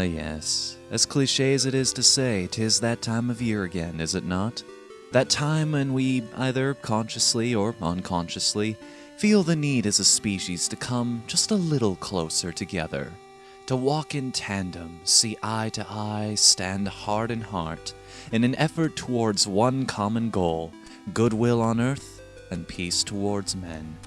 yes. As cliché as it is to say, 'tis that time of year again, is it not? That time when we, either consciously or unconsciously, feel the need as a species to come just a little closer together. To walk in tandem, see eye to eye, stand heart in heart, in an effort towards one common goal, goodwill on earth and peace towards men.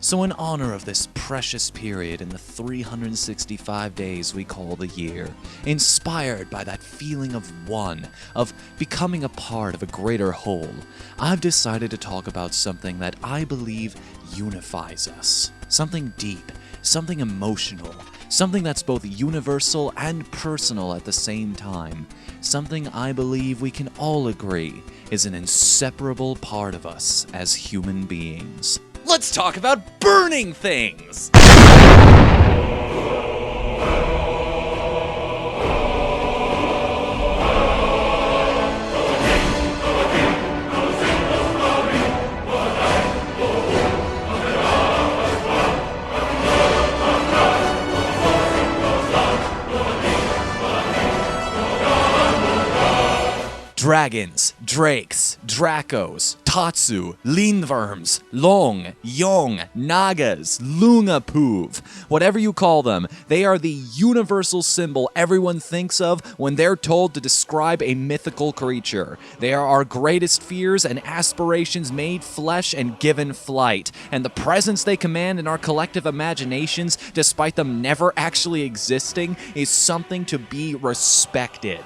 So in honor of this precious period in the 365 days we call the year, inspired by that feeling of one, of becoming a part of a greater whole, I've decided to talk about something that I believe unifies us. Something deep, something emotional, something that's both universal and personal at the same time. Something I believe we can all agree is an inseparable part of us as human beings. Let's talk about burning things! Dragons, drakes, dracos, tatsu, lindworms, long, yong, nagas, lungapuv, whatever you call them, they are the universal symbol everyone thinks of when they're told to describe a mythical creature. They are our greatest fears and aspirations made flesh and given flight, and the presence they command in our collective imaginations, despite them never actually existing, is something to be respected.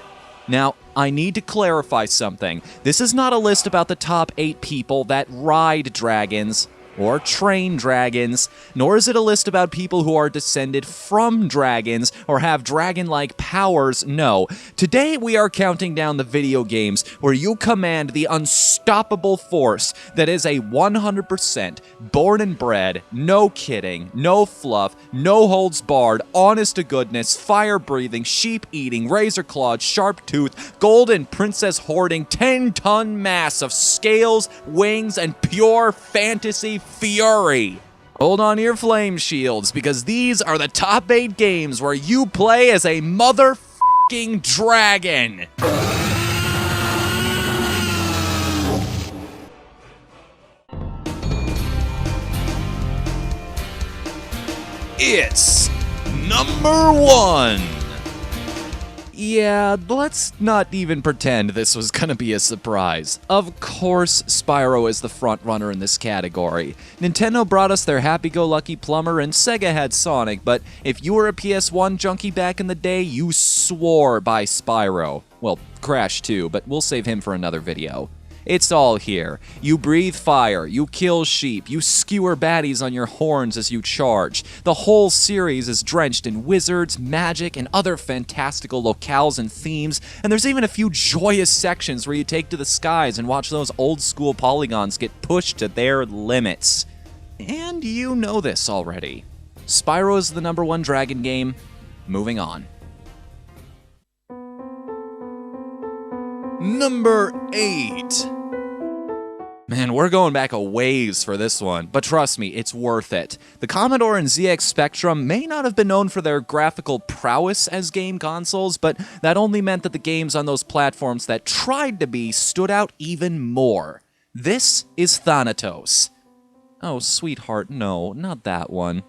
Now, I need to clarify something. This is not a list about the top 8 people that ride dragons or train dragons, nor is it a list about people who are descended from dragons or have dragon-like powers. No. Today we are counting down the video games where you command the unstoppable force that is a 100% born and bred, no kidding, no fluff, no holds barred, honest to goodness, fire-breathing, sheep-eating, razor-clawed, sharp-toothed, golden princess hoarding, 10-ton mass of scales, wings, and pure fantasy fury. Hold on to your flame shields, because these are the top 8 games where you play as a motherfucking dragon. It's number 1. Yeah, let's not even pretend this was gonna be a surprise. Of course, Spyro is the front runner in this category. Nintendo brought us their happy-go-lucky plumber, and Sega had Sonic, but if you were a PS1 junkie back in the day, you swore by Spyro. Well, Crash too, but we'll save him for another video. It's all here. You breathe fire, you kill sheep, you skewer baddies on your horns as you charge. The whole series is drenched in wizards, magic, and other fantastical locales and themes, and there's even a few joyous sections where you take to the skies and watch those old-school polygons get pushed to their limits. And you know this already. Spyro is the number 1 dragon game. Moving on. Number 8. Man, we're going back a ways for this one, but trust me, it's worth it. The Commodore and ZX Spectrum may not have been known for their graphical prowess as game consoles, but that only meant that the games on those platforms that tried to be stood out even more. This is Thanatos. Oh, sweetheart, no, not that one.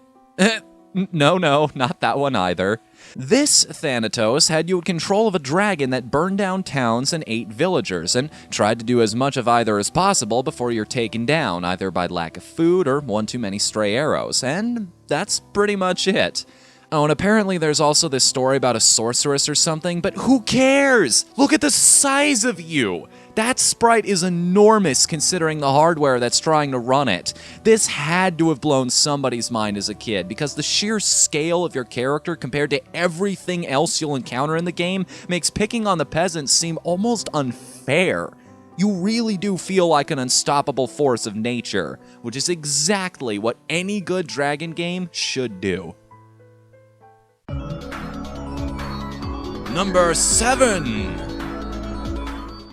No, not that one either. This Thanatos had you in control of a dragon that burned down towns and ate villagers, and tried to do as much of either as possible before you're taken down, either by lack of food or one too many stray arrows, and that's pretty much it. Oh, and apparently there's also this story about a sorceress or something, but who cares? Look at the size of you! That sprite is enormous considering the hardware that's trying to run it. This had to have blown somebody's mind as a kid, because the sheer scale of your character compared to everything else you'll encounter in the game makes picking on the peasants seem almost unfair. You really do feel like an unstoppable force of nature, which is exactly what any good dragon game should do. Number 7.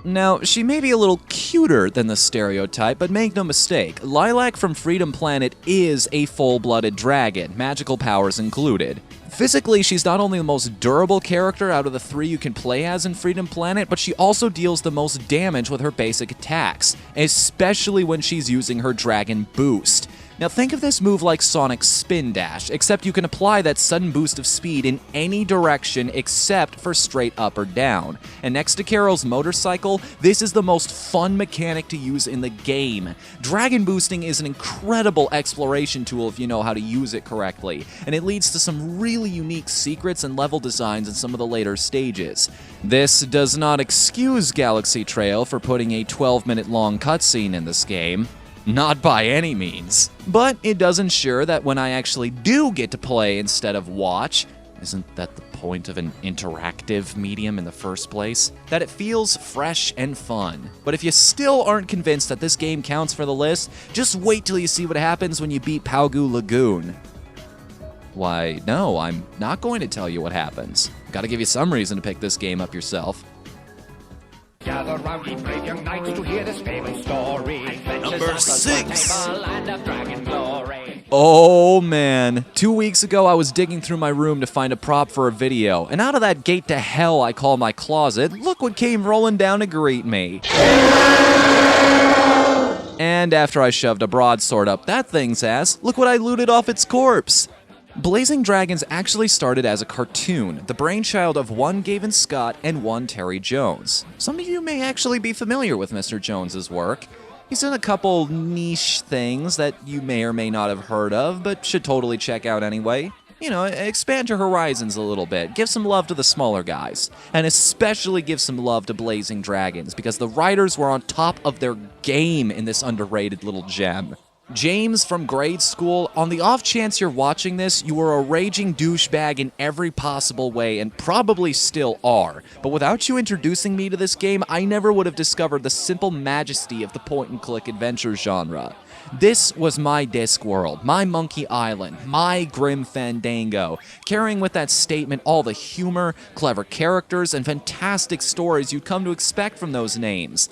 Now, she may be a little cuter than the stereotype, but make no mistake, Lilac from Freedom Planet is a full-blooded dragon, magical powers included. Physically, she's not only the most durable character out of the 3 you can play as in Freedom Planet, but she also deals the most damage with her basic attacks, especially when she's using her Dragon Boost. Now think of this move like Sonic's Spin Dash, except you can apply that sudden boost of speed in any direction except for straight up or down. And next to Carol's motorcycle, this is the most fun mechanic to use in the game. Dragon boosting is an incredible exploration tool if you know how to use it correctly, and it leads to some really unique secrets and level designs in some of the later stages. This does not excuse Galaxy Trail for putting a 12-minute long cutscene in this game. Not by any means. But it does ensure that when I actually do get to play instead of watch, isn't that the point of an interactive medium in the first place? That it feels fresh and fun. But if you still aren't convinced that this game counts for the list, just wait till you see what happens when you beat Paugu Lagoon. Why, no, I'm not going to tell you what happens. Gotta give you some reason to pick this game up yourself. Gather round, ye brave young knights, to hear this famous story. Number 6. Oh man, 2 weeks ago I was digging through my room to find a prop for a video, and out of that gate to hell I call my closet, look what came rolling down to greet me. And after I shoved a broadsword up that thing's ass, look what I looted off its corpse. Blazing Dragons actually started as a cartoon, the brainchild of one Gavin Scott and one Terry Jones. Some of you may actually be familiar with Mr. Jones's work. He's done a couple niche things that you may or may not have heard of, but should totally check out anyway. You know, expand your horizons a little bit, give some love to the smaller guys, and especially give some love to Blazing Dragons, because the writers were on top of their game in this underrated little gem. James from grade school, on the off chance you're watching this, you were a raging douchebag in every possible way and probably still are. But without you introducing me to this game, I never would have discovered the simple majesty of the point-and-click adventure genre. This was my Discworld, my Monkey Island, my Grim Fandango, carrying with that statement all the humor, clever characters, and fantastic stories you'd come to expect from those names,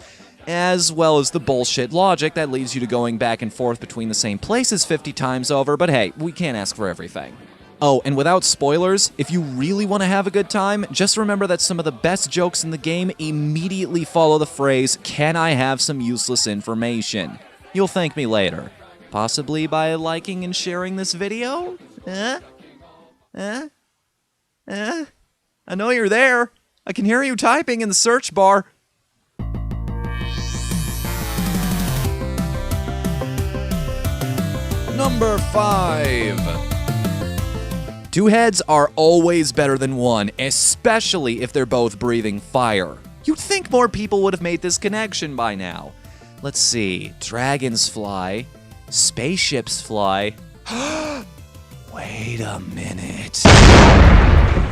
as well as the bullshit logic that leads you to going back and forth between the same places 50 times over, but hey, we can't ask for everything. Oh, and without spoilers, if you really want to have a good time, just remember that some of the best jokes in the game immediately follow the phrase, "Can I have some useless information?" You'll thank me later. Possibly by liking and sharing this video? I know you're there. I can hear you typing in the search bar. Number 5. Two heads are always better than one, especially if they're both breathing fire. You'd think more people would have made this connection by now. Let's see. Dragons fly. Spaceships fly. Wait a minute.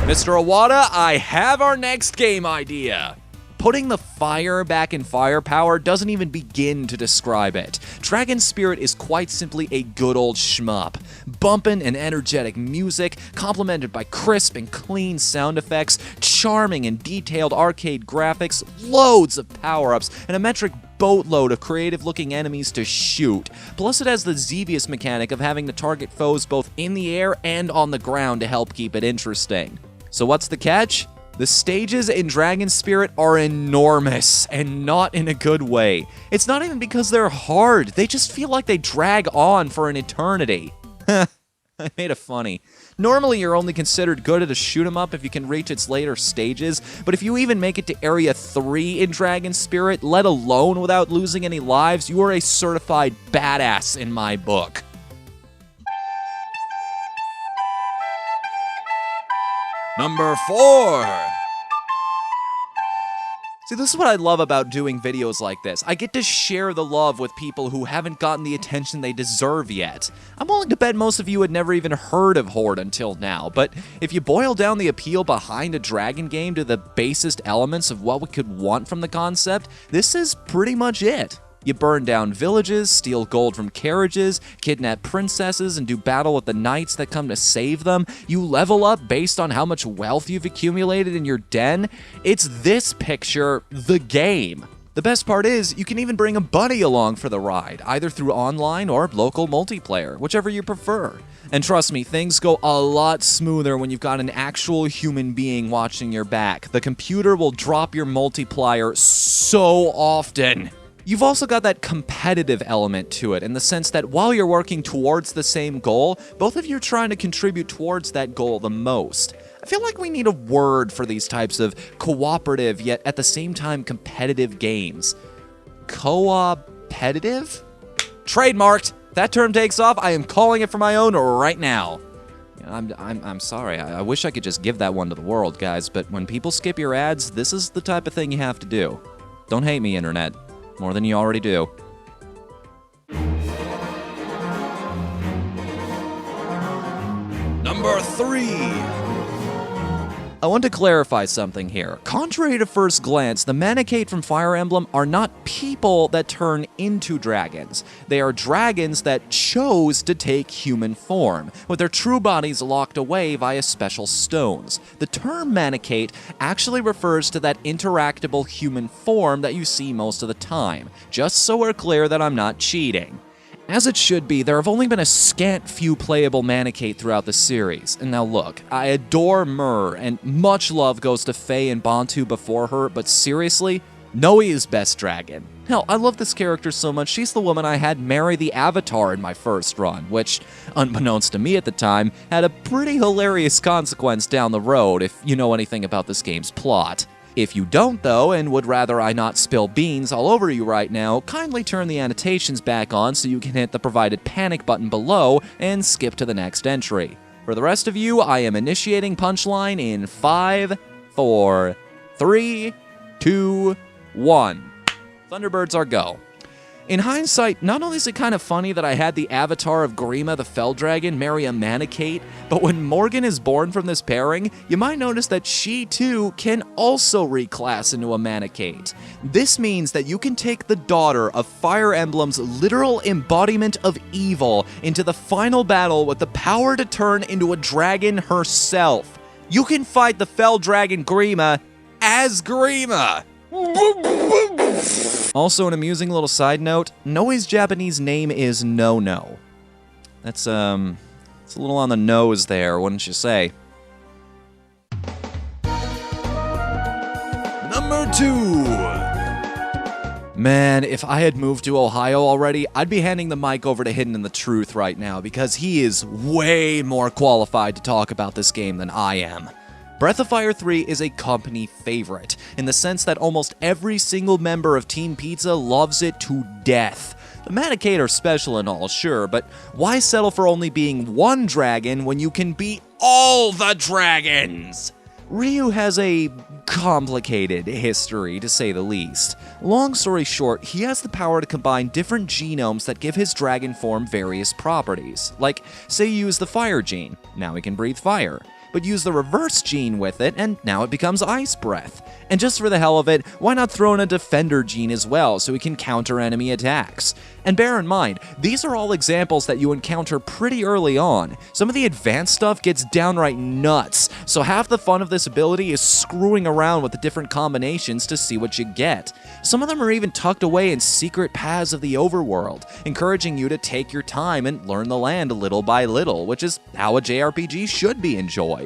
Mr. Iwata, I have our next game idea. Putting the fire back in Firepower doesn't even begin to describe it. Dragon Spirit is quite simply a good old shmup. Bumpin' and energetic music, complemented by crisp and clean sound effects, charming and detailed arcade graphics, loads of power-ups, and a metric boatload of creative-looking enemies to shoot. Plus it has the Xevious mechanic of having to target foes both in the air and on the ground to help keep it interesting. So what's the catch? The stages in Dragon Spirit are enormous, and not in a good way. It's not even because they're hard, they just feel like they drag on for an eternity. I made it funny. Normally you're only considered good at a shoot 'em up if you can reach its later stages, but if you even make it to Area 3 in Dragon Spirit, let alone without losing any lives, you are a certified badass in my book. Number 4. See, this is what I love about doing videos like this. I get to share the love with people who haven't gotten the attention they deserve yet. I'm willing to bet most of you had never even heard of Horde until now, but if you boil down the appeal behind a dragon game to the basest elements of what we could want from the concept, this is pretty much it. You burn down villages, steal gold from carriages, kidnap princesses, and do battle with the knights that come to save them. You level up based on how much wealth you've accumulated in your den. It's this picture, the game. The best part is, you can even bring a buddy along for the ride, either through online or local multiplayer, whichever you prefer. And trust me, things go a lot smoother when you've got an actual human being watching your back. The computer will drop your multiplier so often. You've also got that competitive element to it, in the sense that while you're working towards the same goal, both of you are trying to contribute towards that goal the most. I feel like we need a word for these types of cooperative, yet at the same time competitive games. Co-opetitive? Trademarked! If that term takes off, I am calling it for my own right now. I'm sorry, I wish I could just give that one to the world, guys, but when people skip your ads, this is the type of thing you have to do. Don't hate me, internet. More than you already do. Number 3. I want to clarify something here. Contrary to first glance, the Manecate from Fire Emblem are not people that turn into dragons. They are dragons that chose to take human form, with their true bodies locked away via special stones. The term Manecate actually refers to that interactable human form that you see most of the time, just so we're clear that I'm not cheating. As it should be, there have only been a scant few playable Manecate throughout the series. And now look, I adore Myrrh, and much love goes to Faye and Bantu before her, but seriously, Noe is best dragon. Hell, I love this character so much, she's the woman I had marry the Avatar in my first run, which, unbeknownst to me at the time, had a pretty hilarious consequence down the road if you know anything about this game's plot. If you don't, though, and would rather I not spill beans all over you right now, kindly turn the annotations back on so you can hit the provided panic button below and skip to the next entry. For the rest of you, I am initiating punchline in 5, 4, 3, 2, 1. Thunderbirds are go. In hindsight, not only is it kind of funny that I had the avatar of Grima the Fell Dragon marry a Manecate, but when Morgan is born from this pairing, you might notice that she too can also reclass into a Manecate. This means that you can take the daughter of Fire Emblem's literal embodiment of evil into the final battle with the power to turn into a dragon herself. You can fight the Fell Dragon Grima as Grima! Also, an amusing little side note, Noe's Japanese name is No-No. That's, it's a little on the nose there, wouldn't you say? Number 2! Man, if I had moved to Ohio already, I'd be handing the mic over to Hidden in the Truth right now, because he is way more qualified to talk about this game than I am. Breath of Fire 3 is a company favorite, in the sense that almost every single member of Team Pizza loves it to death. The Manecate are special and all, sure, but why settle for only being one dragon when you can be all the dragons? Ryu has a complicated history, to say the least. Long story short, he has the power to combine different genomes that give his dragon form various properties. Like, say you use the fire gene, now he can breathe fire. But use the reverse gene with it, and now it becomes ice breath. And just for the hell of it, why not throw in a defender gene as well, so he can counter enemy attacks? And bear in mind, these are all examples that you encounter pretty early on. Some of the advanced stuff gets downright nuts, so half the fun of this ability is screwing around with the different combinations to see what you get. Some of them are even tucked away in secret paths of the overworld, encouraging you to take your time and learn the land little by little, which is how a JRPG should be enjoyed.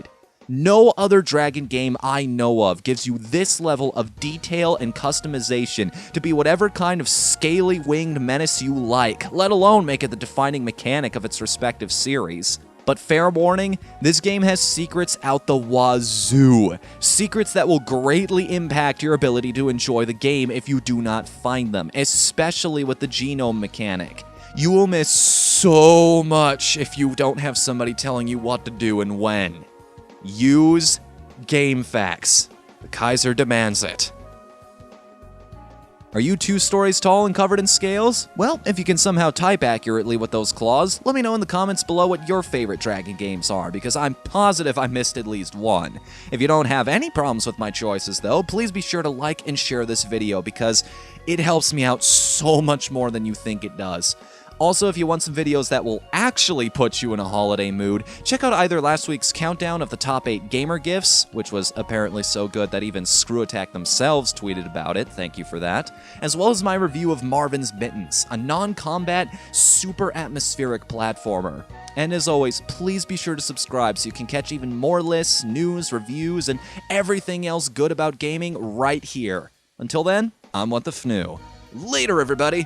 No other dragon game I know of gives you this level of detail and customization to be whatever kind of scaly winged menace you like, let alone make it the defining mechanic of its respective series. But fair warning, this game has secrets out the wazoo. Secrets that will greatly impact your ability to enjoy the game if you do not find them, especially with the genome mechanic. You will miss so much if you don't have somebody telling you what to do and when. Use game facts. The Kaiser demands it. Are you 2 stories tall and covered in scales? Well, if you can somehow type accurately with those claws, let me know in the comments below what your favorite dragon games are, because I'm positive I missed at least one. If you don't have any problems with my choices though, please be sure to like and share this video, because it helps me out so much more than you think it does. Also, if you want some videos that will actually put you in a holiday mood, check out either last week's countdown of the top 8 gamer gifts, which was apparently so good that even Screw Attack themselves tweeted about it, thank you for that, as well as my review of Marvin's Mittens, a non-combat, super atmospheric platformer. And as always, please be sure to subscribe so you can catch even more lists, news, reviews, and everything else good about gaming right here. Until then, I'm What the Fnu. Later, everybody!